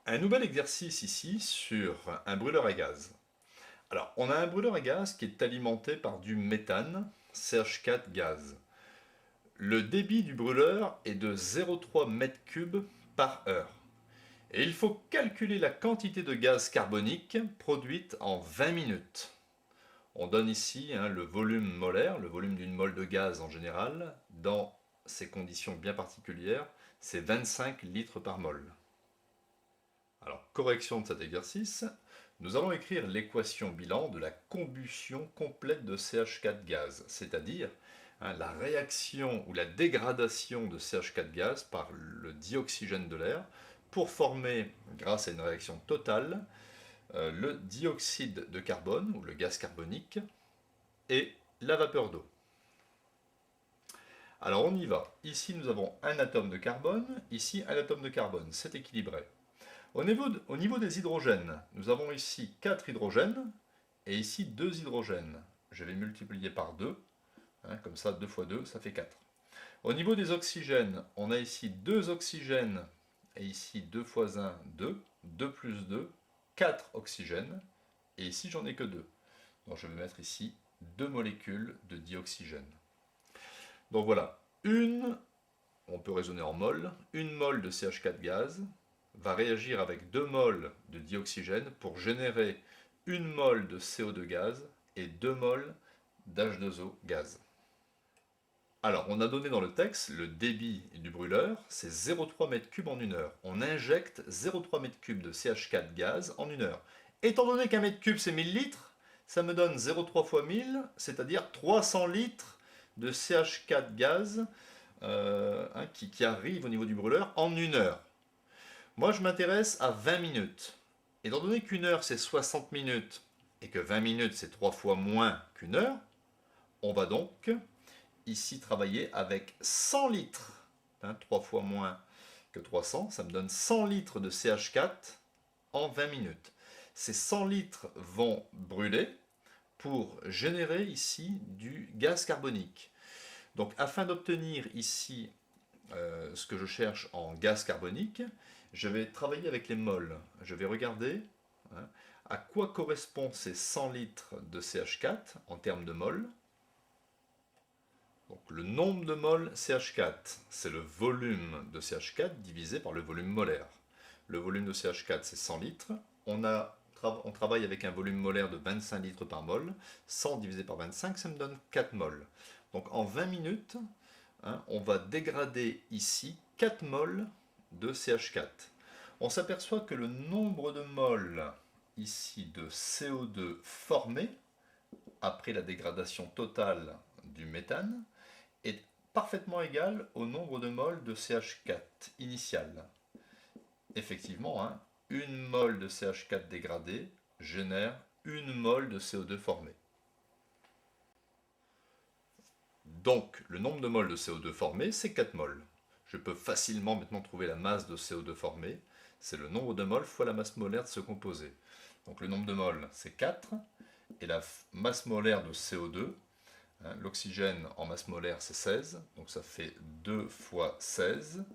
Un nouvel exercice ici sur un brûleur à gaz. Alors, on a un brûleur à gaz qui est alimenté par du méthane, CH4 gaz. Le débit du brûleur est de 0,3 m3 par heure. Et il faut calculer la quantité de gaz carbonique produite en 20 minutes. On donne ici le volume molaire, le volume d'une mole de gaz en général. Dans ces conditions bien particulières, c'est 25 litres par mole. Alors, correction de cet exercice, nous allons écrire l'équation bilan de la combustion complète de CH4 gaz, c'est-à-dire la réaction ou la dégradation de CH4 gaz par le dioxygène de l'air pour former, grâce à une réaction totale, le dioxyde de carbone ou le gaz carbonique et la vapeur d'eau. Alors on y va. Ici nous avons un atome de carbone, ici un atome de carbone, c'est équilibré. Au niveau des hydrogènes, nous avons ici 4 hydrogènes et ici 2 hydrogènes. Je vais multiplier par 2, comme ça 2 fois 2, ça fait 4. Au niveau des oxygènes, on a ici 2 oxygènes et ici 2 fois 1, 2. 2 plus 2, 4 oxygènes. Et ici j'en ai que 2. Donc je vais mettre ici 2 molécules de dioxygène. Donc voilà, on peut raisonner en mol, une mole de CH4 gaz va réagir avec 2 moles de dioxygène pour générer une mole de CO2 gaz et 2 moles d'H2O gaz. Alors, on a donné dans le texte le débit du brûleur, c'est 0,3 m3 en 1 heure. On injecte 0,3 m3 de CH4 gaz en 1 heure. Étant donné qu'un mètre cube c'est 1000 litres, ça me donne 0,3 fois 1000, c'est-à-dire 300 litres de CH4 gaz qui arrive au niveau du brûleur en 1 heure. Moi, je m'intéresse à 20 minutes. Étant donné qu'une heure, c'est 60 minutes, et que 20 minutes, c'est 3 fois moins qu'une heure, on va donc ici travailler avec 100 litres. 3 fois moins que 300, ça me donne 100 litres de CH4 en 20 minutes. Ces 100 litres vont brûler pour générer ici du gaz carbonique. Donc, afin d'obtenir ici ce que je cherche en gaz carbonique, je vais travailler avec les moles. Je vais regarder à quoi correspond ces 100 litres de CH4 en termes de moles. Donc le nombre de moles CH4, c'est le volume de CH4 divisé par le volume molaire. Le volume de CH4, c'est 100 litres. On travaille avec un volume molaire de 25 litres par mol. 100 divisé par 25, ça me donne 4 moles. Donc en 20 minutes, on va dégrader ici 4 moles de CH4. On s'aperçoit que le nombre de moles ici de CO2 formé après la dégradation totale du méthane est parfaitement égal au nombre de moles de CH4 initial. Effectivement, une mole de CH4 dégradé génère une mole de CO2 formé. Donc, le nombre de moles de CO2 formé, c'est 4 moles. Je peux facilement maintenant trouver la masse de CO2 formé. C'est le nombre de moles fois la masse molaire de ce composé. Donc le nombre de moles, c'est 4. Et la masse molaire de CO2, l'oxygène en masse molaire, c'est 16. Donc ça fait 2 fois 16.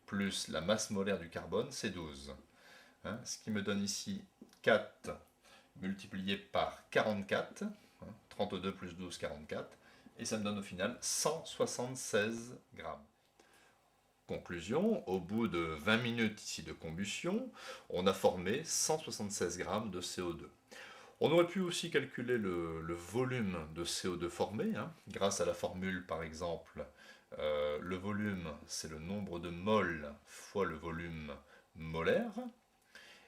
Plus la masse molaire du carbone, c'est 12. Ce qui me donne ici 4 multiplié par 44. 32 plus 12, 44. Et ça me donne au final 176 grammes. Conclusion, au bout de 20 minutes ici de combustion, on a formé 176 grammes de CO2. On aurait pu aussi calculer le volume de CO2 formé, grâce à la formule par exemple, le volume c'est le nombre de moles fois le volume molaire.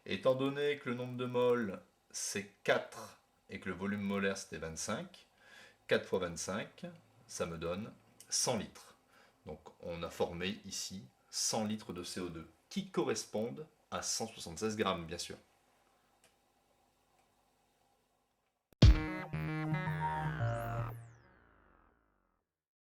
Étant donné que le nombre de moles c'est 4 et que le volume molaire c'était 25, 4 fois 25, ça me donne 100 litres. Donc on a formé ici 100 litres de CO2 qui correspondent à 176 grammes bien sûr.